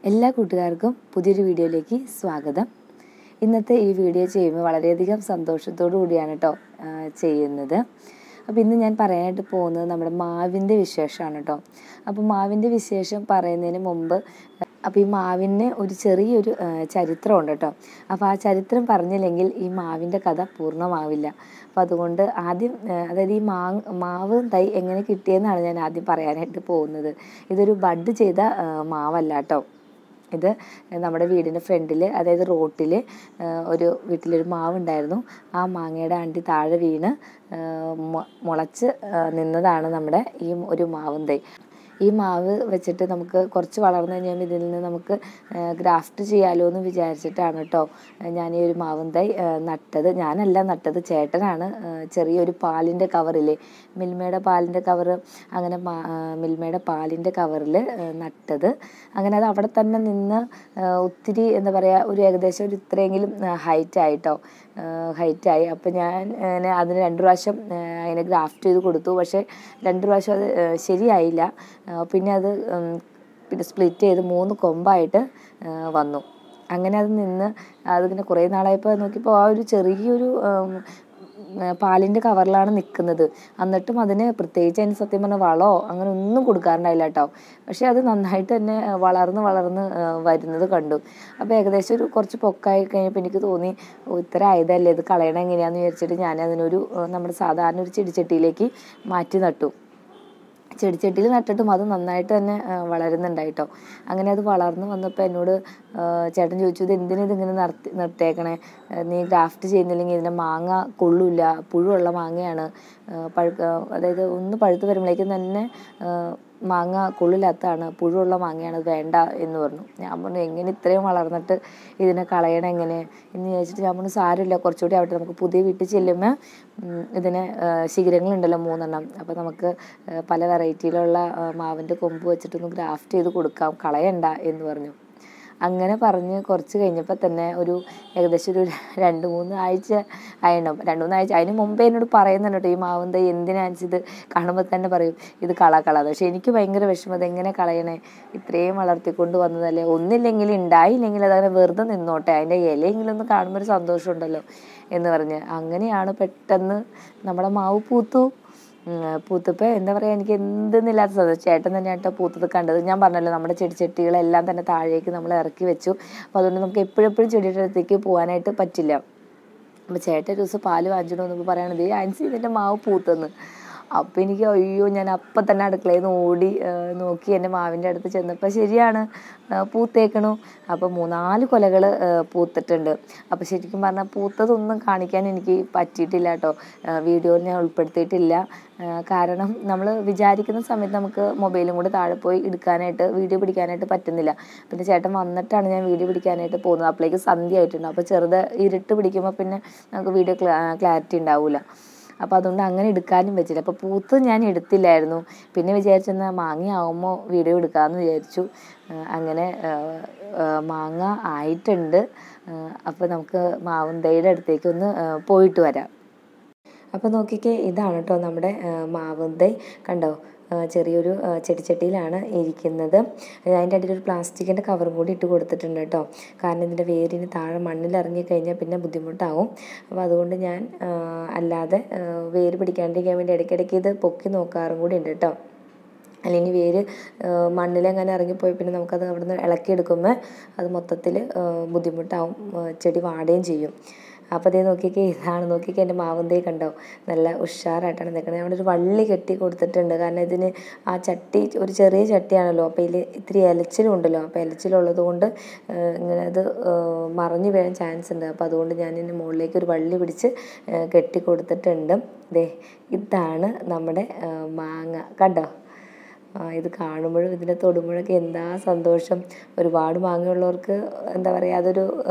എല്ലാ കൂട്ടുകാർക്കും പുതിയൊരു വീഡിയോയിലേക്ക് സ്വാഗതം. ഇന്നത്തെ ഈ വീഡിയോ ചെയ്യുമ്പോൾ വളരെയധികം സന്തോഷത്തോടു കൂടിയാണ് കേട്ടോ ചെയ്യുന്നത്. അപ്പോൾ ഇന്ന് ഞാൻ പറയാനായിട്ട് പോകുന്നത് നമ്മുടെ മാവിൻ്റെ വിശേഷമാണ് കേട്ടോ. അപ്പോൾ മാവിൻ്റെ വിശേഷം പറയുന്നതിന് മുമ്പ് അപ്പോൾ ഈ മാവിന് ഒരു ചെറിയൊരു ചരിത്രമുണ്ട് കേട്ടോ. അപ്പോൾ ആ ചരിത്രം പറഞ്ഞില്ലെങ്കിൽ ഈ മാവിൻ്റെ കഥ പൂർണ്ണമാവില്ല. അപ്പോൾ അതുകൊണ്ട് ആദ്യം അതായത് ഈ മാവ് തൈ എങ്ങനെ കിട്ടിയെന്നാണ് ഞാൻ ആദ്യം പറയാനായിട്ട് പോകുന്നത്. ഇതൊരു ബഡ് ചെയ്ത മാവല്ല കേട്ടോ. ഇത് നമ്മുടെ വീടിൻ്റെ ഫ്രണ്ടിൽ, അതായത് റോട്ടിൽ ഒരു വീട്ടിലൊരു മാവുണ്ടായിരുന്നു. ആ മാങ്ങയുടെ അണ്ടി താഴെ വീണ് മുളച്ച് നിന്നതാണ് നമ്മുടെ ഈ ഒരു മാവും തൈ. ഈ മാവ് വെച്ചിട്ട് നമുക്ക് കുറച്ച് വളർന്നു കഴിഞ്ഞാൽ ഇതിൽ നിന്ന് നമുക്ക് ഗ്രാഫ്റ്റ് ചെയ്യാമല്ലോ എന്ന് വിചാരിച്ചിട്ടാണ് കേട്ടോ ഞാൻ ഈ ഒരു മാവും തൈ നട്ടത്. ഞാനല്ല നട്ടത്, ചേട്ടനാണ് ചെറിയൊരു പാലിൻ്റെ കവറിൽ, മിൽമയുടെ പാലിൻ്റെ കവറ്, അങ്ങനെ മിൽമയുടെ പാലിൻ്റെ കവറിൽ നട്ടത്. അങ്ങനെ അത് അവിടെ തന്നെ നിന്ന് ഒത്തിരി എന്താ പറയുക, ഒരു ഏകദേശം ഒരു ഇത്രയെങ്കിലും ഹൈറ്റായിട്ടോ, ഹൈറ്റായി. അപ്പോൾ ഞാൻ അതിന് 2 പ്രാവശ്യം അതിനെ ഗ്രാഫ്റ്റ് ചെയ്ത് കൊടുത്തു. പക്ഷേ 2 പ്രാവശ്യം അത് ശരിയായില്ല. പിന്നെ അത് സ്പ്ലിറ്റ് ചെയ്ത് 3 കൊമ്പായിട്ട് വന്നു. അങ്ങനെ അത് നിന്ന് അതിങ്ങനെ കുറേ നാളായപ്പോൾ നോക്കിയപ്പോൾ ആ ഒരു ചെറിയൊരു പാലിൻ്റെ കവറിലാണ് നിൽക്കുന്നത്. എന്നിട്ടും അതിന് പ്രത്യേകിച്ച് അതിന് സത്യം പറഞ്ഞാൽ വളമോ അങ്ങനെ ഒന്നും കൊടുക്കാറുണ്ടായില്ല കേട്ടോ. പക്ഷേ അത് നന്നായിട്ട് തന്നെ വളർന്ന് വരുന്നത് കണ്ടു. അപ്പോൾ ഏകദേശം ഒരു കുറച്ച് പൊക്കായി കഴിഞ്ഞപ്പോൾ എനിക്ക് തോന്നി, ഇത്ര ആയതല്ലേ, ഇത് കളയണം എങ്ങനെയാണെന്ന് വിചാരിച്ചിട്ട് ഞാൻ അതിനൊരു നമ്മുടെ സാധാരണ ഒരു ചെടിച്ചട്ടിയിലേക്ക് മാറ്റി നട്ടു. ചെടിച്ചട്ടിയിൽ നട്ടിട്ടും അത് നന്നായിട്ട് തന്നെ വളരുന്നുണ്ടായിട്ടോ. അങ്ങനെ അത് വളർന്ന് വന്നപ്പോൾ എന്നോട് ചേട്ടൻ ചോദിച്ചു, ഇത് ഇതിങ്ങനെ നിർത്തിയേക്കണേ, നീ ഗ്രാഫ്റ്റ് ചെയ്യുന്നില്ലെങ്കിൽ ഇതിൻ്റെ മാങ്ങ കൊള്ളില്ല, പുഴുള്ള മാങ്ങയാണ്, അതായത് ഒന്ന് പഴുത്ത് വരുമ്പോഴേക്കും തന്നെ മാങ്ങ കൊള്ളില്ലാത്തതാണ്, പുഴുള്ള മാങ്ങയാണ്, അത് വേണ്ട എന്ന് പറഞ്ഞു. ഞാൻ പറഞ്ഞു, എങ്ങനെ ഇത്രയും വളർന്നിട്ട് ഇതിനെ കളയണം എങ്ങനെ എന്ന് ചോദിച്ചിട്ട് ഞാൻ പറഞ്ഞു, സാരമില്ല, കുറച്ചുകൂടി ആവട്ടെ, നമുക്ക് പുതിയ വീട്ടിൽ ചെല്ലുമ്പോൾ ഇതിന് ശിഖരങ്ങളുണ്ടല്ലോ 3 അപ്പോൾ നമുക്ക് പല വെറൈറ്റിയിലുള്ള മാവിൻ്റെ കൊമ്പ് വെച്ചിട്ടൊന്ന് ഗ്രാഫ്റ്റ് ചെയ്ത് കൊടുക്കാം, കളയണ്ട എന്ന് പറഞ്ഞു. അങ്ങനെ പറഞ്ഞ് കുറച്ച് കഴിഞ്ഞപ്പോൾ തന്നെ ഒരു ഏകദേശം ഒരു 2-3 ആഴ്ച ആയിട്ടുണ്ടാവും. 2-3 ആഴ്ച അതിന് മുമ്പേ എന്നോട് പറയുന്നുണ്ട് കേട്ടോ, ഈ മാവും തൈ എന്തിനാണിത്, കാണുമ്പോൾ തന്നെ പറയും ഇത് കള. പക്ഷേ എനിക്ക് ഭയങ്കര വിഷമം, അതെങ്ങനെ കളയണേ, ഇത്രയും വളർത്തിക്കൊണ്ട് വന്നതല്ലേ, ഒന്നില്ലെങ്കിൽ ഉണ്ടായില്ലെങ്കിൽ അതങ്ങനെ വെറുതെ നിന്നോട്ടെ, അതിൻ്റെ ഇലയെങ്കിലും ഒന്ന് കാണുമ്പോൾ ഒരു സന്തോഷമുണ്ടല്ലോ എന്ന് പറഞ്ഞ്. അങ്ങനെയാണ് പെട്ടെന്ന് നമ്മുടെ മാവ് പൂത്തപ്പോൾ എന്താ പറയുക, എനിക്ക് എന്തെന്നില്ലാത്ത സന്തോഷം. ചേട്ടൻ തന്നെയാണ് കേട്ടോ പൂത്തത് കണ്ടത്. ഞാൻ പറഞ്ഞല്ലോ, നമ്മുടെ ചെടിച്ചട്ടികളെല്ലാം തന്നെ താഴേക്ക് നമ്മൾ ഇറക്കി വെച്ചു. അപ്പോൾ അതുകൊണ്ട് നമുക്ക് എപ്പോഴും ചെടിയുടെ അടുത്തേക്ക് പോകാനായിട്ട് പറ്റില്ല. അപ്പോൾ ചേട്ടൻ ഒരു ദിവസം പാല് വാങ്ങിച്ചിട്ട് വന്നപ്പോൾ പറയണത്, ആൻസി ഇതിൻ്റെ മാവ് പൂത്തെന്ന്. അപ്പോൾ എനിക്ക് അയ്യോ, ഞാൻ അപ്പം തന്നെ അടുക്കളയിൽ നിന്ന് ഓടി നോക്കി എൻ്റെ മാവിൻ്റെ അടുത്ത് ചെന്നപ്പോൾ ശരിയാണ്, പൂത്തേക്കണു. അപ്പോൾ 3-4 കൊലകൾ പൂത്തിട്ടുണ്ട്. അപ്പോൾ ശരിക്കും പറഞ്ഞാൽ പൂത്തതൊന്നും കാണിക്കാൻ എനിക്ക് പറ്റിയിട്ടില്ല കേട്ടോ, വീഡിയോയിൽ ഞാൻ ഉൾപ്പെടുത്തിയിട്ടില്ല. കാരണം നമ്മൾ വിചാരിക്കുന്ന സമയത്ത് നമുക്ക് മൊബൈലും കൂടെ താഴെ പോയി വീഡിയോ പിടിക്കാനായിട്ട് പറ്റുന്നില്ല. പിന്നെ ചേട്ടൻ വന്നിട്ടാണ് ഞാൻ വീഡിയോ പിടിക്കാനായിട്ട് പോകുന്നത്. അപ്പോഴേക്ക് സന്ധ്യ ആയിട്ടുണ്ട്. അപ്പോൾ ഇരുട്ട് പിടിക്കുമ്പോൾ പിന്നെ നമുക്ക് വീഡിയോ ക്ലാരിറ്റി ഉണ്ടാവില്ല. അപ്പോൾ അതുകൊണ്ട് അങ്ങനെ എടുക്കാനും പറ്റില്ല. അപ്പോൾ പൂത്ത് ഞാൻ എടുത്തില്ലായിരുന്നു. പിന്നെ വിചാരിച്ചെന്നാൽ മാങ്ങയാവുമ്പോൾ വീഡിയോ എടുക്കാമെന്ന് വിചാരിച്ചു. അങ്ങനെ മാങ്ങ ആയിട്ടുണ്ട്. അപ്പോൾ നമുക്ക് മാവും തൈയുടെ അടുത്തേക്ക് ഒന്ന് പോയിട്ട് വരാം. അപ്പോൾ നോക്കിക്കേ, ഇതാണ് കേട്ടോ നമ്മുടെ മാവും തൈ. കണ്ടോ, ചെറിയൊരു ചെടിച്ചട്ടിയിലാണ് ഇരിക്കുന്നത്. അതിൻ്റെ അടിയിൽ ഒരു പ്ലാസ്റ്റിക്കിൻ്റെ കവറും കൂടി ഇട്ട് കൊടുത്തിട്ടുണ്ട് കേട്ടോ. കാരണം ഇതിൻ്റെ വേരിന് താഴെ മണ്ണിലിറങ്ങി കഴിഞ്ഞാൽ പിന്നെ ബുദ്ധിമുട്ടാവും. അപ്പോൾ അതുകൊണ്ട് ഞാൻ അല്ലാതെ വേര് പിടിക്കാണ്ടിരിക്കാൻ വേണ്ടി ഇടയ്ക്കിടയ്ക്ക് ഇത് പൊക്കി നോക്കാറും കൂടി ഉണ്ട് കേട്ടോ. അല്ലെങ്കിൽ വേര് മണ്ണിലെങ്ങനെ ഇറങ്ങിപ്പോയി പിന്നെ നമുക്കത് അവിടെ നിന്ന് ഇളക്കിയെടുക്കുമ്പോൾ അത് മൊത്തത്തിൽ ബുദ്ധിമുട്ടാവും, ചെടി വാടുകയും ചെയ്യും. അപ്പോൾ അതേ നോക്കിക്കേ, ഇതാണ് നോക്കിക്കേ എൻ്റെ മാവും തൈ കണ്ടോ, നല്ല ഉഷാറായിട്ടാണ് നിൽക്കുന്നത്. അവിടെ ഒരു വള്ളി കെട്ടി കൊടുത്തിട്ടുണ്ട്. കാരണം ഇതിന് ആ ചട്ടി ഒരു ചെറിയ ചട്ടിയാണല്ലോ, അപ്പോൾ ഇതിൽ ഇത്തിരി ഇലച്ചിലും ഉണ്ടല്ലോ. അപ്പോൾ ഇലച്ചിലുള്ളത് കൊണ്ട് ഇങ്ങനെ അത് മറിഞ്ഞു വീഴാൻ ചാൻസ് ഉണ്ട്. അപ്പോൾ അതുകൊണ്ട് ഞാൻ ഇതിൻ്റെ മുകളിലേക്ക് ഒരു വള്ളി പിടിച്ച് കെട്ടി കൊടുത്തിട്ടുണ്ട്. ഇതാണ് നമ്മുടെ മാങ്ങ കണ്ടോ. ഇത് കാണുമ്പോഴും ഇതിനെ തൊടുമ്പോഴൊക്കെ എന്താ സന്തോഷം. ഒരുപാട് മാങ്ങയുള്ളവർക്ക് എന്താ പറയുക, അതൊരു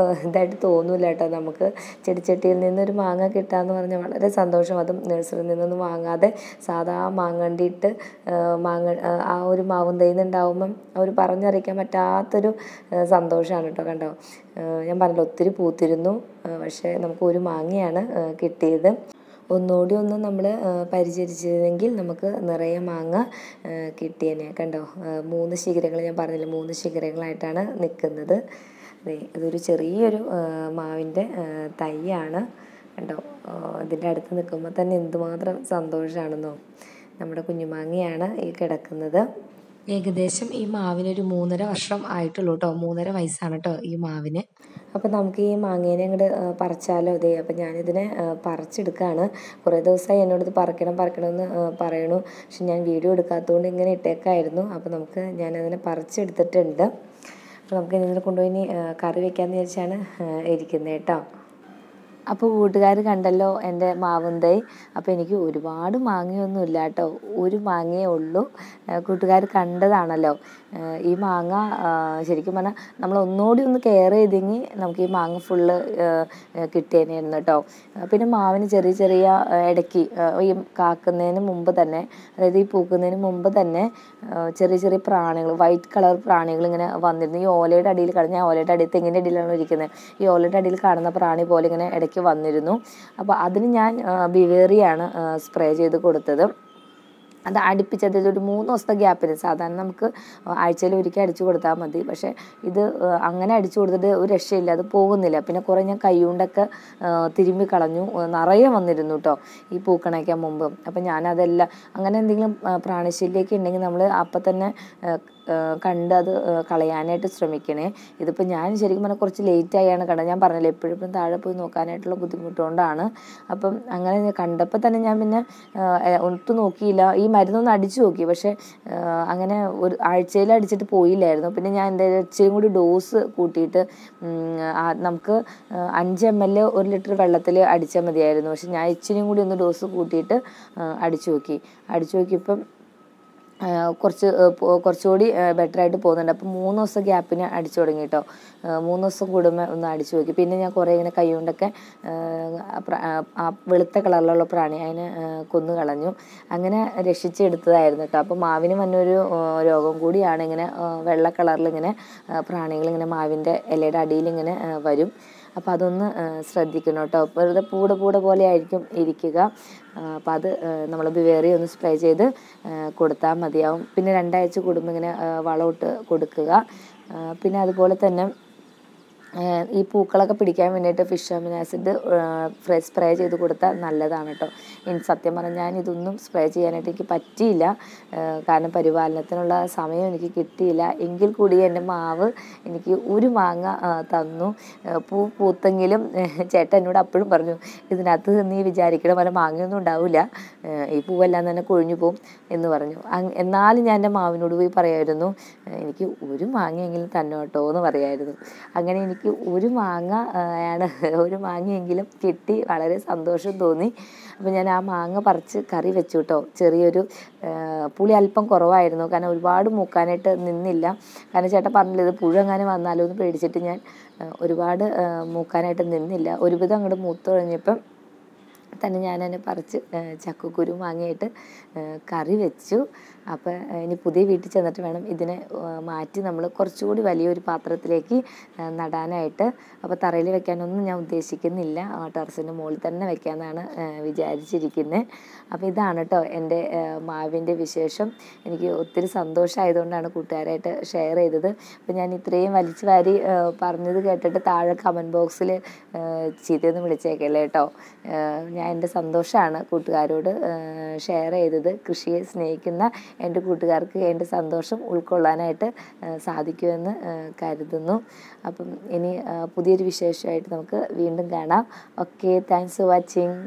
ഇതായിട്ട് തോന്നില്ല കേട്ടോ. നമുക്ക് ചെടിച്ചട്ടിയിൽ നിന്നൊരു മാങ്ങ കിട്ടാമെന്ന് പറഞ്ഞാൽ വളരെ സന്തോഷം. അതും നഴ്സറിയിൽ നിന്നൊന്നും വാങ്ങാതെ സാധാ മാങ്ങണ്ടിയിട്ട് ആ ഒരു മാവും തൈന്ന് ഉണ്ടാവുമ്പം അവർ പറഞ്ഞറിയിക്കാൻ പറ്റാത്തൊരു സന്തോഷമാണ് കേട്ടോ. കണ്ടോ, ഞാൻ പറഞ്ഞല്ലോ ഒത്തിരി പൂത്തിരുന്നു. പക്ഷേ നമുക്ക് ഒരു മാങ്ങയാണ് കിട്ടിയത്. ഒന്നുകൂടി ഒന്ന് നമ്മൾ പരിചരിച്ചിരുന്നെങ്കിൽ നമുക്ക് നിറയെ മാങ്ങ കിട്ടിയേനെ. കണ്ടോ, 3 ശിഖരങ്ങൾ ഞാൻ പറഞ്ഞില്ല, 3 ശിഖരങ്ങളായിട്ടാണ് നിൽക്കുന്നത്. ഇതൊരു ചെറിയൊരു മാവിൻ്റെ തൈയാണ്. കണ്ടോ, ഇതിൻ്റെ അടുത്ത് നിൽക്കുമ്പോൾ തന്നെ എന്തുമാത്രം സന്തോഷമാണെന്നോ. നമ്മുടെ കുഞ്ഞുമാങ്ങയാണ് ഈ കിടക്കുന്നത്. ഏകദേശം ഈ മാവിനൊരു 3.5 വർഷം ആയിട്ടുള്ളൂ കേട്ടോ. 3.5 വയസ്സാണ് കേട്ടോ ഈ മാവിന്. അപ്പോൾ നമുക്ക് ഈ മാങ്ങേനെ അങ്ങോട്ട് പറിച്ചാലോ? അതെ, അപ്പോൾ ഞാനിതിനെ പറിച്ചെടുക്കുകയാണ്. കുറേ ദിവസമായി എന്നോട് പറിക്കണമെന്ന് പറയണു. പക്ഷെ ഞാൻ വീഡിയോ എടുക്കാത്തതുകൊണ്ട് ഇങ്ങനെ ഇട്ടേക്കായിരുന്നു. അപ്പോൾ ഞാനതിനെ പറിച്ചെടുത്തിട്ടുണ്ട്. അപ്പോൾ നമുക്ക് ഇതിനെ കൊണ്ടുപോയി കറി വയ്ക്കാമെന്ന് വിചാരിച്ചാണ് ഇരിക്കുന്നത് കേട്ടോ. അപ്പോൾ കൂട്ടുകാർ കണ്ടല്ലോ എൻ്റെ മാവും തൈ. അപ്പോൾ എനിക്ക് ഒരുപാട് മാങ്ങയൊന്നും ഇല്ല കേട്ടോ, ഒരു മാങ്ങയേ ഉള്ളൂ. കൂട്ടുകാർ കണ്ടതാണല്ലോ ഈ മാങ്ങ. ശരിക്കും പറഞ്ഞാൽ നമ്മൾ ഒന്നുകൂടി ഒന്ന് കെയർ ചെയ്തെങ്കിൽ നമുക്ക് ഈ മാങ്ങ ഫുള്ള് കിട്ടിയേനായിരുന്നു കേട്ടോ. പിന്നെ മാവിന് ചെറിയ ചെറിയ ഇടയ്ക്ക് ഈ കാക്കുന്നതിന് മുമ്പ് തന്നെ, അതായത് ഈ പൂക്കുന്നതിന് മുമ്പ് തന്നെ ചെറിയ ചെറിയ പ്രാണികൾ, വൈറ്റ് കളർ പ്രാണികൾ ഇങ്ങനെ വന്നിരുന്നു. ഈ ഓലയുടെ അടിയിൽ ഞാൻ ഓലയുടെ അടിയിൽ, തെങ്ങിൻ്റെ അടിയിലാണ് ഇരിക്കുന്നത്. ഈ ഓലയുടെ അടിയിൽ കാണുന്ന പ്രാണി പോലെ ഇങ്ങനെ ഇടയ്ക്ക് വന്നിരുന്നു. അപ്പോൾ അതിന് ഞാൻ ബിവേറിയാണ് സ്പ്രേ ചെയ്ത് കൊടുത്തത്. അത് അടുപ്പിച്ചത് ഒരു 3 ദിവസത്തെ ഗ്യാപ്പിന്. സാധാരണ നമുക്ക് ആഴ്ചയിൽ ഒരിക്കൽ അടിച്ചു കൊടുത്താൽ മതി. പക്ഷേ ഇത് അങ്ങനെ അടിച്ചു കൊടുത്തിട്ട് ഒരു രക്ഷയില്ല, അത് പോകുന്നില്ല. പിന്നെ കുറേ ഞാൻ കൈകൊണ്ടൊക്കെ തിരുമ്പി കളഞ്ഞു. നിറയെ വന്നിരുന്നു കേട്ടോ ഈ പൂക്കണയ്ക്കാൻ മുമ്പ്. അപ്പം ഞാനതെല്ലാം, അങ്ങനെ എന്തെങ്കിലും പ്രാണിശല്യമൊക്കെ ഉണ്ടെങ്കിൽ നമ്മൾ അപ്പം തന്നെ കണ്ട് അത് കളയാനായിട്ട് ശ്രമിക്കണേ. ഇതിപ്പോൾ ഞാൻ ശരിക്കും പറഞ്ഞാൽ കുറച്ച് ലേറ്റായാണ് കണ്ടത്. ഞാൻ പറഞ്ഞില്ല, എപ്പോഴും താഴെ പോയി നോക്കാനായിട്ടുള്ള ബുദ്ധിമുട്ടുകൊണ്ടാണ്. അപ്പം അങ്ങനെ കണ്ടപ്പോൾ തന്നെ ഞാൻ പിന്നെ ഒട്ടും നോക്കിയില്ല. ഈ മരുന്നൊന്ന് അടിച്ചു നോക്കി, പക്ഷേ അങ്ങനെ ഒരു ആഴ്ചയിൽ അടിച്ചിട്ട് പോയില്ലായിരുന്നു. പിന്നെ ഞാൻ എൻ്റെ ഇച്ചിരി കൂടി ഡോസ് കൂട്ടിയിട്ട്, നമുക്ക് 5 ml 1 ലിറ്റർ വെള്ളത്തിൽ അടിച്ചാൽ മതിയായിരുന്നു. പക്ഷെ ഞാൻ ഇച്ചിരിയും കൂടി ഒന്ന് ഡോസ് കൂട്ടിയിട്ട് അടിച്ചു നോക്കിയപ്പം കുറച്ചുകൂടി ബെറ്ററായിട്ട് പോകുന്നുണ്ട്. അപ്പോൾ 3 ദിവസം ഗ്യാപ്പിന് അടിച്ചു തുടങ്ങി കേട്ടോ. 3 ദിവസം കൂടുമ്പോൾ ഒന്ന് അടിച്ചു നോക്കി. പിന്നെ ഞാൻ കുറേ ഇങ്ങനെ കൈ കൊണ്ടൊക്കെ വെളുത്ത കളറിലുള്ള പ്രാണി അതിനെ കൊന്നു കളഞ്ഞു. അങ്ങനെ രക്ഷിച്ചെടുത്തതായിരുന്നു കേട്ടോ. അപ്പോൾ മാവിന് വന്നൊരു രോഗം കൂടിയാണ് ഇങ്ങനെ വെള്ള കളറിൽ ഇങ്ങനെ പ്രാണികളിങ്ങനെ മാവിൻ്റെ ഇലയുടെ അടിയിൽ ഇങ്ങനെ വരും. അപ്പോൾ അതൊന്ന് ശ്രദ്ധിക്കണം കേട്ടോ. വെറുതെ പൂട പോലെ ആയിരിക്കും ഇരിക്കുക. അപ്പോൾ അത് നമ്മൾ ബിവേറി ഒന്ന് സ്പ്രേ ചെയ്ത് കൊടുത്താൽ മതിയാവും. പിന്നെ 2 ആഴ്ച കൂടുമ്പോൾ ഇങ്ങനെ വളമിട്ട് കൊടുക്കുക. പിന്നെ അതുപോലെ തന്നെ ഈ പൂക്കളൊക്കെ പിടിക്കാൻ വേണ്ടിയിട്ട് ഫിഷ് അമിനോ ആസിഡ് സ്പ്രേ ചെയ്ത് കൊടുത്താൽ നല്ലതാണ് കേട്ടോ. സത്യം പറഞ്ഞാൽ ഞാൻ ഇതൊന്നും സ്പ്രേ ചെയ്യാനായിട്ട് എനിക്ക് പറ്റിയില്ല, കാരണം പരിപാലനത്തിനുള്ള സമയം എനിക്ക് കിട്ടിയില്ല. എങ്കിൽ കൂടി എൻ്റെ മാവ് എനിക്ക് ഒരു മാങ്ങ തന്നു. പൂത്തെങ്കിലും ചേട്ടൻ എന്നോട് അപ്പോഴും പറഞ്ഞു, ഇതിനകത്ത് നീ വിചാരിക്കണ പോലെ മാങ്ങയൊന്നും ഉണ്ടാവില്ല, ഈ പൂവെല്ലാം തന്നെ കൊഴിഞ്ഞു പോകും എന്ന് പറഞ്ഞു. എന്നാലും ഞാൻ എൻ്റെ മാവിനോട് പോയി പറയായിരുന്നു, എനിക്ക് ഒരു മാങ്ങയെങ്കിലും തന്നെ കേട്ടോ എന്ന് പറയായിരുന്നു. അങ്ങനെ എനിക്ക് ഒരു മാങ്ങയെങ്കിലും കിട്ടി. വളരെ സന്തോഷം തോന്നി. അപ്പോൾ ഞാൻ ആ മാങ്ങ പറിച്ച് കറി വെച്ചു കേട്ടോ. ചെറിയൊരു പുളി അല്പം കുറവായിരുന്നു, കാരണം ഒരുപാട് മൂക്കാനായിട്ട് നിന്നില്ല. കാരണം ചേട്ടൻ പറഞ്ഞില്ല, ഇത് പുഴെങ്ങാനും വന്നാലോ എന്ന് പേടിച്ചിട്ട് ഞാൻ ഒരുപാട് മൂക്കാനായിട്ട് നിന്നില്ല. ഒരുവിധം അങ്ങോട്ട് മൂത്ത് കഴിഞ്ഞപ്പം തന്നെ ഞാനതിനെ പറിച്ച് ചക്കക്കുരു മാങ്ങയായിട്ട് കറി വെച്ചു. അപ്പോൾ ഇനി പുതിയ വീട്ടിൽ ചെന്നിട്ട് വേണം ഇതിനെ മാറ്റി നമ്മൾ കുറച്ചുകൂടി വലിയൊരു പാത്രത്തിലേക്ക് നടാനായിട്ട്. അപ്പോൾ തറയിൽ വെക്കാനൊന്നും ഞാൻ ഉദ്ദേശിക്കുന്നില്ല, ടെറസിൻ്റെ മുകളിൽ തന്നെ വെക്കാമെന്നാണ് വിചാരിച്ചിരിക്കുന്നത്. അപ്പോൾ ഇതാണ് കേട്ടോ എൻ്റെ മാവിൻ്റെ വിശേഷം. എനിക്ക് ഒത്തിരി സന്തോഷമായതുകൊണ്ടാണ് കൂട്ടുകാരായിട്ട് ഷെയർ ചെയ്തത്. അപ്പോൾ ഞാൻ ഇത്രയും വലിച്ചു വാരി പറഞ്ഞത് കേട്ടിട്ട് താഴെ കമൻറ്റ് ബോക്സിൽ ചീത്തയൊന്നും വിളിച്ചേക്കല്ലേ കേട്ടോ. ഞാൻ എൻ്റെ സന്തോഷമാണ് കൂട്ടുകാരോട് ഷെയർ ചെയ്തത്. കൃഷിയെ സ്നേഹിക്കുന്ന എൻ്റെ കൂട്ടുകാർക്ക് എൻ്റെ സന്തോഷം ഉൾക്കൊള്ളാനായിട്ട് സാധിക്കുമെന്ന് കരുതുന്നു. അപ്പം ഇനി പുതിയൊരു വിശേഷമായിട്ട് നമുക്ക് വീണ്ടും കാണാം. Okay, thanks for watching.